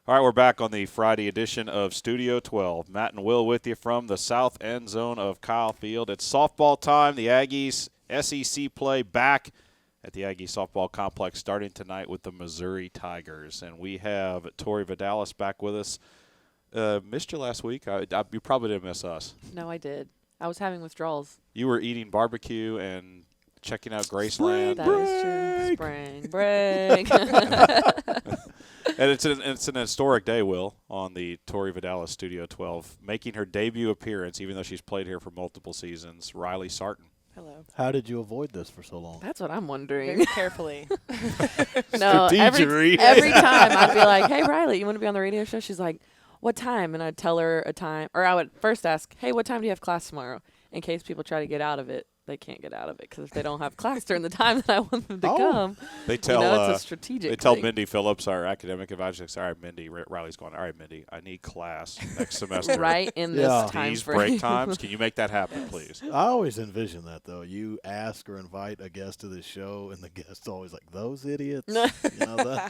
All right, we're back on the Friday edition of Studio 12. Matt and Will with you from the south end zone of Kyle Field. It's softball time. The Aggies SEC play back at the Aggie Softball Complex starting tonight with the Missouri Tigers. And we have Tori Vidales back with us. Missed you last week. You probably didn't miss us. No, I did. I was having withdrawals. You were eating barbecue and checking out Graceland. That is true. Spring break. And it's an historic day, Will, on the Tori Vidales Studio 12, making her debut appearance, even though she's played here for multiple seasons, Riley Sartain. Hello. How did you avoid this for so long? That's what I'm wondering. Very carefully. No, every time I'd be like, hey, Riley, you want to be on the radio show? She's like, what time? And I'd tell her a time. Or I would first ask, hey, what time do you have class tomorrow? In case people try to get out of it. They can't get out of it because if they don't have class during the time that I want them to come, they tell it's a strategic They tell thing. Mindy Phillips, our academic advisor, all right, Mindy, Riley's going, all right, Mindy, I need class next semester. Right in this time These frame. break times, can you make that happen, please? I always envision that, though. You ask or invite a guest to this show, and the guest's always like, those idiots. God, I don't want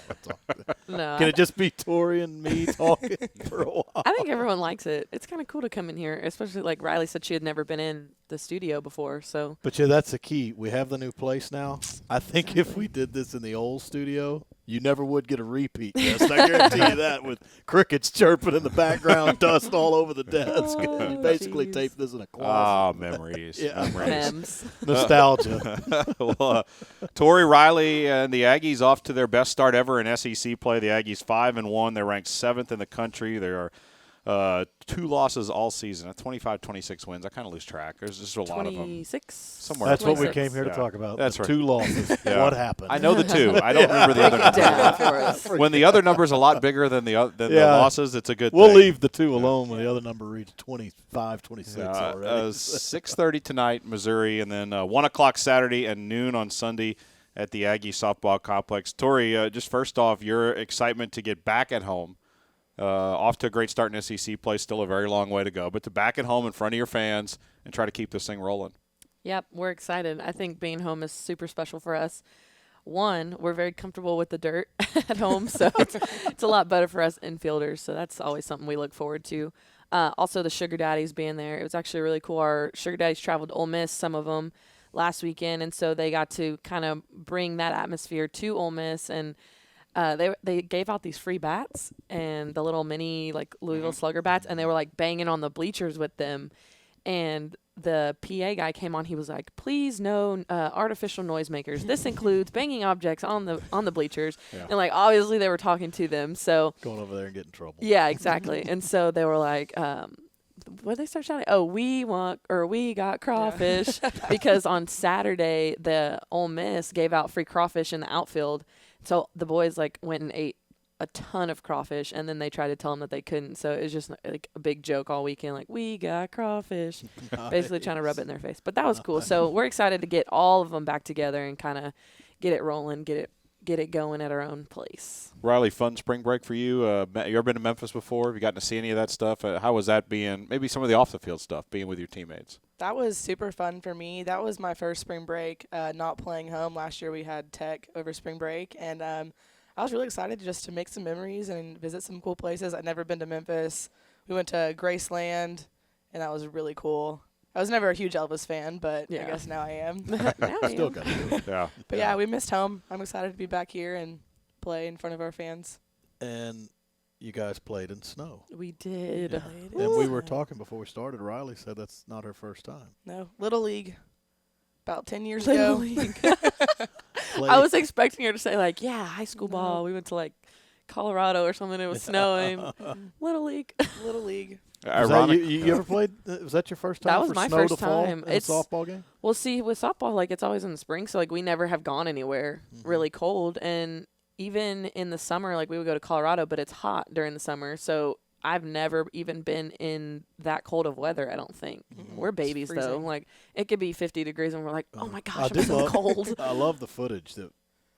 to talk to them. No, Can it just be Tori and me talking for a while? I think everyone likes it. It's kind of cool to come in here, especially like Riley said she had never been in the studio before. So, But, yeah, that's the key. We have the new place now. I think if we did this in the old studio, you never would get a repeat guest. I guarantee you that, with crickets chirping in the background, dust all over the desk. Oh, You basically geez. taped this in a closet. Ah, memories. Yeah. Memories. memes. Nostalgia. Well, Tori, Riley, and the Aggies off to their best start ever in SEC play. The Aggies 5-1. They're ranked 7th in the country. They are 2 losses all season. 25-26 wins. I kind of lose track. There's just a lot of them. 26. Somewhere. That's what we 26. came here to Yeah. talk about. That's the right. 2 losses. Yeah. What happened? I know the 2. I don't remember the other Break it down number. for us. When the other number's a lot bigger than the losses, it's a good We'll thing. leave the 2 alone when the other number reads 25, 26 already. 6:30 tonight, Missouri, and then 1 o'clock Saturday and noon on Sunday at the Aggie Softball Complex. Tori, just first off, your excitement to get back at home. Off to a great start in SEC play, still a very long way to go, but to back at home in front of your fans and try to keep this thing rolling. Yep, we're excited. I think being home is super special for us. One, we're very comfortable with the dirt at home, so it's a lot better for us infielders, so that's always something we look forward to. Also, the Sugar Daddies being there. It was actually really cool. Our Sugar Daddies traveled to Ole Miss, some of them, last weekend, and so they got to kind of bring that atmosphere to Ole Miss, and they gave out these free bats and the little mini like Louisville Slugger bats, and they were like banging on the bleachers with them. And the PA guy came on. He was like, "Please, no artificial noisemakers. This includes banging objects on the bleachers." Yeah. And like obviously they were talking to them. So Going over there and getting in trouble. yeah, exactly. And so they were like, what did they start shouting? Oh, we got crawfish. Because on Saturday, the Ole Miss gave out free crawfish in the outfield. So the boys like went and ate a ton of crawfish, and then they tried to tell them that they couldn't. So it was just like a big joke all weekend, like, we got crawfish, basically trying to rub it in their face. But that was cool. So we're excited to get all of them back together and kind of get it rolling, get it going at our own place. Riley, fun spring break for you. You ever been to Memphis before? Have you gotten to see any of that stuff? How was that being, maybe some of the off-the-field stuff, being with your teammates? That was super fun for me. That was my first spring break, not playing home. Last year we had Tech over spring break, and I was really excited just to make some memories and visit some cool places. I'd never been to Memphis. We went to Graceland, and that was really cool. I was never a huge Elvis fan, but I guess now I am. Still got to do it. Yeah. But yeah, we missed home. I'm excited to be back here and play in front of our fans. And you guys played in snow. We did. Yeah. And we were talking before we started. Riley said that's not her first time. No, Little League. About 10 years Little ago. League. I was expecting her to say, like, yeah, high school ball. We went to, like, Colorado or something. It was snowing. Little League. Little League. You ever played? Was that your first time? That was for my snow first to fall time. in a softball game. Well, see, with softball, like, it's always in the spring, so, like, we never have gone anywhere really cold. And even in the summer, like, we would go to Colorado, but it's hot during the summer. So I've never even been in that cold of weather, I don't think. We're babies, though. Like, it could be 50 degrees, and we're like, oh, my gosh, I'm so cold. I love the footage that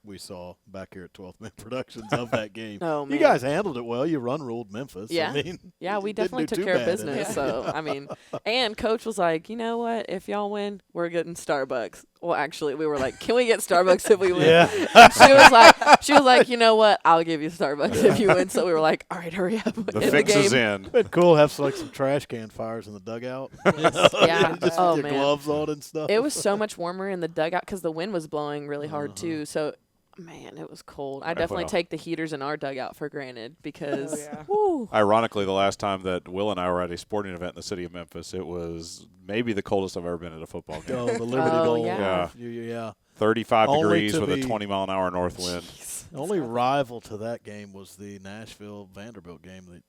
we saw back here at 12th Man Productions of that game. Oh, man. You guys handled it well. You run-ruled Memphis. Yeah. I mean, Yeah, we you didn't definitely do took too care of bad in business. it. So, I mean, and Coach was like, you know what? If y'all win, we're getting Starbucks. Well, actually, we were like, can we get Starbucks if we win? Yeah. She was like, you know what? I'll give you Starbucks if you win. So we were like, all right, hurry up. The in fix the is game. in. It's cool to have like some trash can fires in the dugout. Yeah. Just Oh, with your man. gloves on and stuff. It was so much warmer in the dugout because the wind was blowing really hard, too. So, man, it was cold. I definitely Well. take the heaters in our dugout for granted because, Oh, yeah. woo. Ironically, the last time that Will and I were at a sporting event in the city of Memphis, it was maybe the coldest I've ever been at a football game. Oh, the Liberty Oh, Bowl. yeah. Yeah. 35 Only degrees to with a be- 20-mile-an-hour north wind. The only rival to that game was the Nashville-Vanderbilt game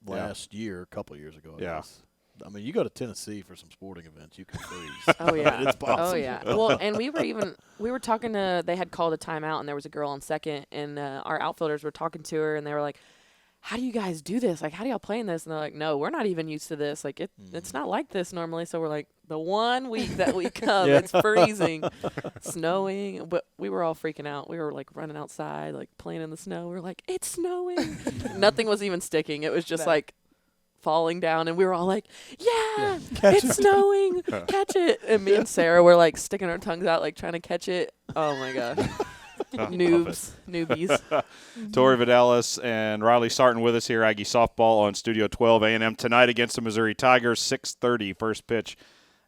last year, a couple years ago. I Yeah. guess. I mean, you go to Tennessee for some sporting events, you can freeze. Oh, yeah. It's possible. Oh, yeah. Well, and we were talking to, they had called a timeout, and there was a girl on second, and our outfielders were talking to her, and they were like, how do you guys do this? Like, how do y'all play in this? And they're like, no, we're not even used to this. Like, it's not like this normally. So we're like, the 1 week that we come, Yeah. it's freezing, snowing. But we were all freaking out. We were, like, running outside, like, playing in the snow. We were like, it's snowing. Nothing was even sticking. It was just, No. like, falling down. And we were all like, yeah, Catch it's snowing. Catch it. And me and Sarah were, like, sticking our tongues out, like, trying to catch it. Oh, my gosh. Newbies. Tori Vidales and Riley Sartain with us here, Aggie Softball on Studio 12 A&M tonight against the Missouri Tigers, 6:30 first pitch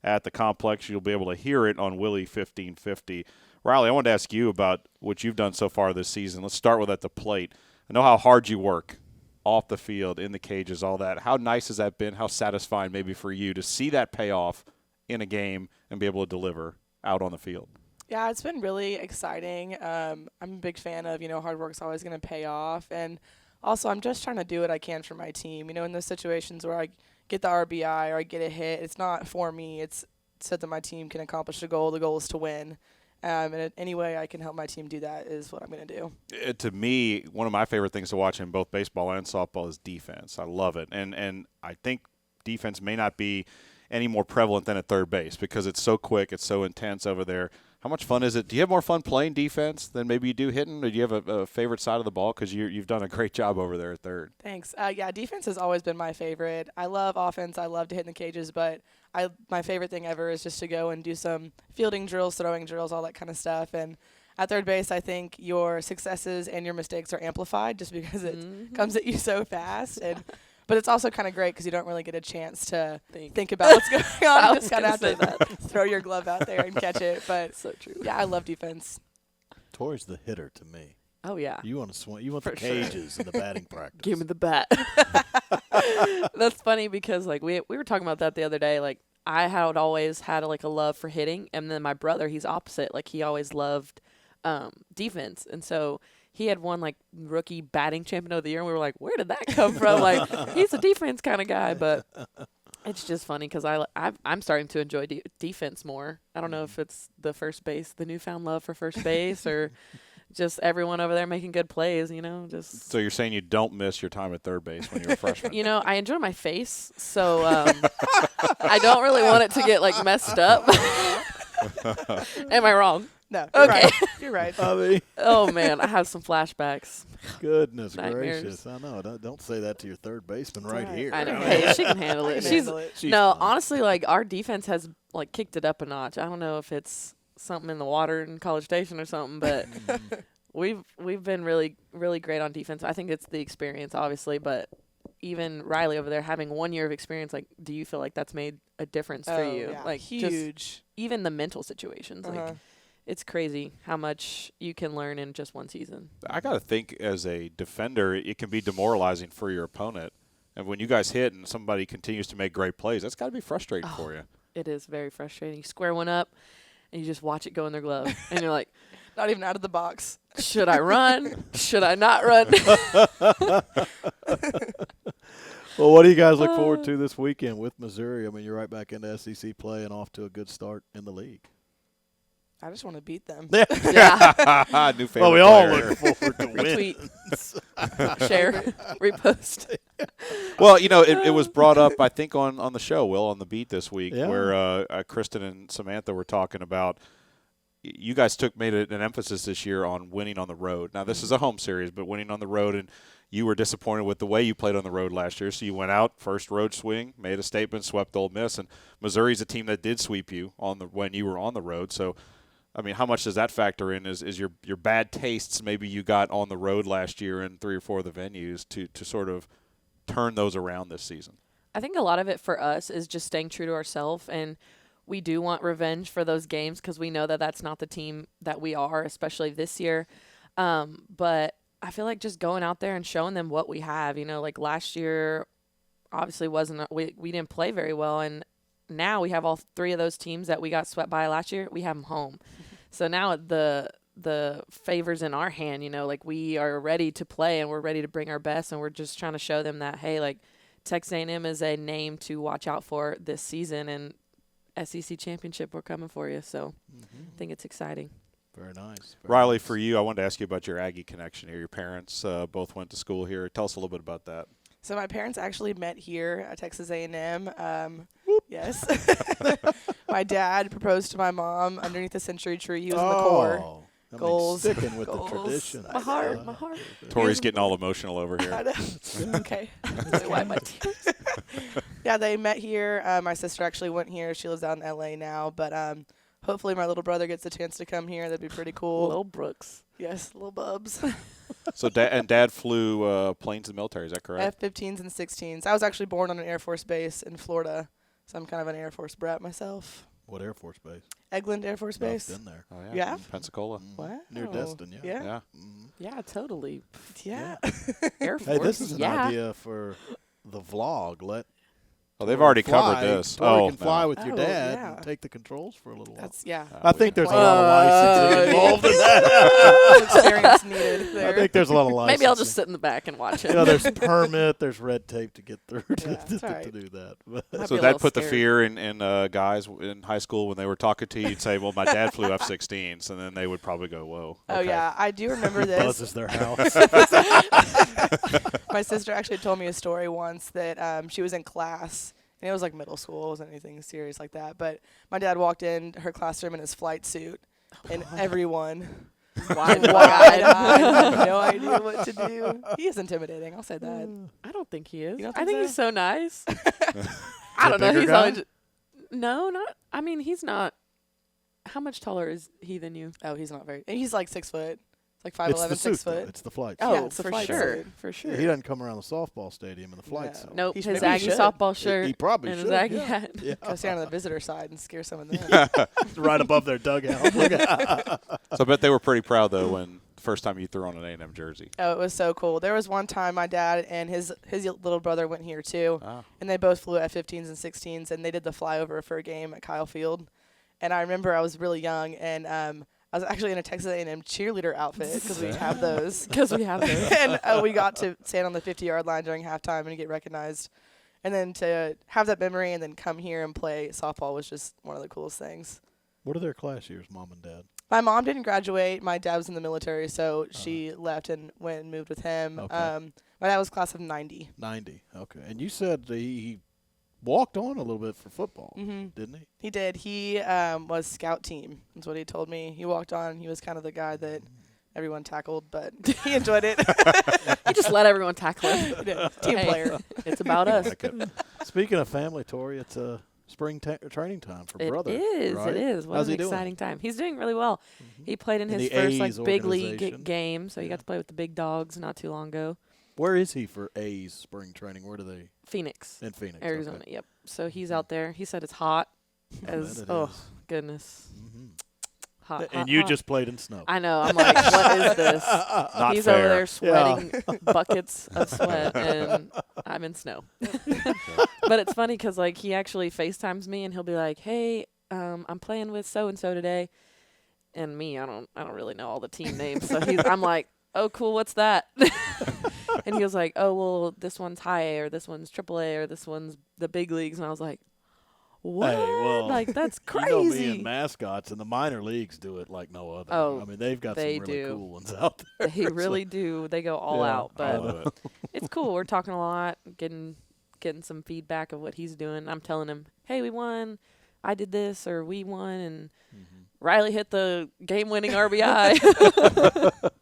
at the complex. You'll be able to hear it on Willie 1550. Riley, I wanted to ask you about what you've done so far this season. Let's start with at the plate. I know how hard you work off the field, in the cages, all that. How nice has that been? How satisfying maybe for you to see that pay off in a game and be able to deliver out on the field? Yeah, it's been really exciting. I'm a big fan of, hard work's always going to pay off. And also, I'm just trying to do what I can for my team. In those situations where I get the RBI or I get a hit, it's not for me. It's so that my team can accomplish a goal. The goal is to win. And any way I can help my team do that is what I'm going to do. To me, one of my favorite things to watch in both baseball and softball is defense. I love it. And I think defense may not be any more prevalent than at third base because it's so quick, it's so intense over there. How much fun is it? Do you have more fun playing defense than maybe you do hitting? Or do you have a favorite side of the ball? Because you've done a great job over there at third. Thanks. Yeah, defense has always been my favorite. I love offense. I love to hit in the cages, but my favorite thing ever is just to go and do some fielding drills, throwing drills, all that kind of stuff. And at third base, I think your successes and your mistakes are amplified just because it comes at you so fast. But it's also kind of great because you don't really get a chance to think about what's going on. You just kind of have to throw your glove out there and catch it. But So true. yeah, I love defense. Tori's the hitter to me. Oh, yeah. You want to swing. You want For the sure. cages in the batting practice. Give me the bat. That's funny because, like, we were talking about that the other day. Like, I had always had, like, a love for hitting. And then my brother, he's opposite. Like, he always loved defense. And so he had won, like, rookie batting champion of the year. And we were like, where did that come from? Like, he's a defense kind of guy. But it's just funny because I'm starting to enjoy defense more. I don't know if it's the first base, the newfound love for first base, or just everyone over there making good plays, just. So you're saying you don't miss your time at third base when you were a freshman? I enjoy my face, so I don't really want it to get, like, messed up. Am I wrong? No, you're Okay. right. You're right. I mean, Oh, man, I have some flashbacks. goodness Nightmares. gracious. I know. Don't say that to your third baseman right right. here. I know. Hey, she can handle it. I can She's handle it. She's no, fine. honestly, like, our defense has, like, kicked it up a notch. I don't know if it's something in the water in College Station or something, but we've been really, really great on defense. I think it's the experience, obviously, but even Riley over there having 1 year of experience, like, do you feel like that's made a difference for you? Yeah, Like, just huge. even the mental situations, like, it's crazy how much you can learn in just one season. I got to think as a defender, it can be demoralizing for your opponent. And when you guys hit and somebody continues to make great plays, that's got to be frustrating for you. It is very frustrating. You square one up, and you just watch it go in their glove, and you're like, Not even out of the box. should I run? Should I not run? Well, what do you guys look forward to this weekend with Missouri? I mean, you're right back into SEC play and off to a good start in the league. I just want to beat them. Yeah. New favorite Well, we all player. look forward to winning. Retweet, share, repost. Well, it was brought up, I think, on the show, Will, on the beat this week, Yeah. where Kristen and Samantha were talking about you guys made an emphasis this year on winning on the road. Now, this is a home series, but winning on the road, and you were disappointed with the way you played on the road last year. So you went out, first road swing, made a statement, swept Ole Miss, and Missouri's a team that did sweep you when you were on the road. So I mean, how much does that factor in? Is your bad tastes maybe you got on the road last year in 3 or 4 of the venues to sort of turn those around this season? I think a lot of it for us is just staying true to ourselves, and we do want revenge for those games because we know that that's not the team that we are, especially this year. But I feel like just going out there and showing them what we have. Like last year obviously we didn't play very well, and now we have all 3 of those teams that we got swept by last year. We have them home. So now the favor's in our hand, like we are ready to play and we're ready to bring our best, and we're just trying to show them that, hey, like Texas A&M is a name to watch out for this season, and SEC championship, we're coming for you. So I think it's exciting. Very nice. Riley, for you, I wanted to ask you about your Aggie connection here. Your parents both went to school here. Tell us a little bit about that. So my parents actually met here at Texas A&M. Yes. My dad proposed to my mom underneath the century tree. He was in the corps. Goals. Sticking with Goals. the tradition. My heart. Tori's getting all emotional over I here. know. Okay. Why my tears? Yeah, they met here. My sister actually went here. She lives out in L.A. now. But hopefully my little brother gets a chance to come here. That'd be pretty cool. Little Brooks. Yes, little bubs. So Dad flew planes in the military. Is that correct? F-15s and 16s. I was actually born on an Air Force base in Florida, so I'm kind of an Air Force brat myself. What Air Force base? Eglin Air Force No, Base. I've been there. Oh, You yeah. have? Pensacola. Wow. Near Destin, yeah. Yeah. Yeah. Yeah, totally. Yeah. Air Force. Hey, this is an yeah. idea for the vlog. Let Oh, they've already covered fly. this. Tori can fly no. with your Oh, dad yeah. and take the controls for a little while. That's, yeah. I think there's a lot of licensing involved in Little that. experience needed there. I think there's a lot of licensing. Maybe I'll just sit in the back and watch it. There's permit, there's red tape to get through that's all right. to do that. But Might So be a that little put the scary. fear in guys in high school when they were talking to you. You'd say, well, my dad flew F-16s, and then they would probably go, whoa. Oh, okay. yeah. I do remember this. buzzes their house. My sister actually told me a story once that she was in class. And it was like middle school. It wasn't anything serious like that. But my dad walked in her classroom in his flight suit. And everyone Wide-eyed. wide-eyed, had no idea what to do. He is intimidating. I'll say that. I don't think he is. You don't I think think so? he's so nice. I don't know. bigger He's guy? always. No, not. I mean, he's not. How much taller is he than you? Oh, he's not very. And he's like 6 foot. It's like It's 5'11", the 6 suit, though. foot. It's the flight Oh, suit. Yeah, it's a for flight sure. suit. For sure. He doesn't come around the softball stadium in the flight No. suit. Nope. He His maybe he Aggie should. softball shirt He probably and should. his Aggie yeah. hat. Yeah. Go stand on the visitor side and scare some of them. Right above their dugout. Look at So I bet they were pretty proud, though, when the first time you threw on an A&M jersey. Oh, it was so cool. There was one time my dad and his little brother went here too, and they both flew F-15s and 16s, and they did the flyover for a game at Kyle Field. And I remember I was really young, and I was actually in a Texas A&M cheerleader outfit because we have those. Because we have those. And we got to stand on the 50-yard line during halftime and get recognized. And then to have that memory and then come here and play softball was just one of the coolest things. What are their class years, Mom and Dad? My mom didn't graduate. My dad was in the military, so she left and went and moved with him. Okay. My dad was class of 90. 90. Okay. And you said he walked on a little bit for football, Mm-hmm. didn't he? He did. He was scout team. That's what he told me. He walked on. He was kind of the guy that everyone tackled, but he enjoyed it. He just let everyone tackle him. Team Hey, player. It's about us. Like it. Speaking of family, Tori, it's a spring training time for brother. It is. right? It is. What How's an he doing? exciting time. He's doing really well. He played in In his the first A's big league organization. game, so he Yeah. got to play with the big dogs not too long ago. Where is he for A's spring training? Where do they? Phoenix, In Phoenix. Arizona. Okay. Yep. So he's out there. He said it's hot. As it oh is. goodness, Mhm. hot. And hot, you hot. just played in snow. I know. I'm like, what is this? Not He's fair. over there sweating buckets of sweat, and I'm in snow. But it's funny because like he actually FaceTimes me, and he'll be like, "Hey, I'm playing with so and so today," and me, I don't really know all the team names, so I'm like, "Oh, cool, what's that?" And he was like, "Oh, well, this one's high A, or this one's triple A, or this one's the big leagues," and I was like, "What? Hey, well, like that's You know me crazy." and mascots, and the minor leagues do it like no other. Oh, I mean, they've got some they really do. cool ones out there. They really do. They go all Yeah. out, I but love it. it's cool. We're talking a lot, getting some feedback of what he's doing. I'm telling him, "Hey, we won. I did this, or we won, and Riley hit the game-winning RBI."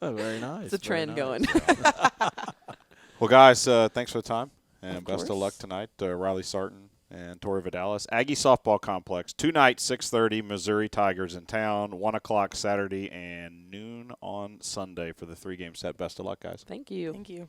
Very nice. It's a very trend nice. going. Well, guys, thanks for the time, and Of best of course. luck tonight. Riley Sartain and Tori Vidales. Aggie Softball Complex, 2 nights, 6:30, Missouri Tigers in town, 1 o'clock Saturday and noon on Sunday for the 3-game set. Best of luck, guys. Thank you. Thank you.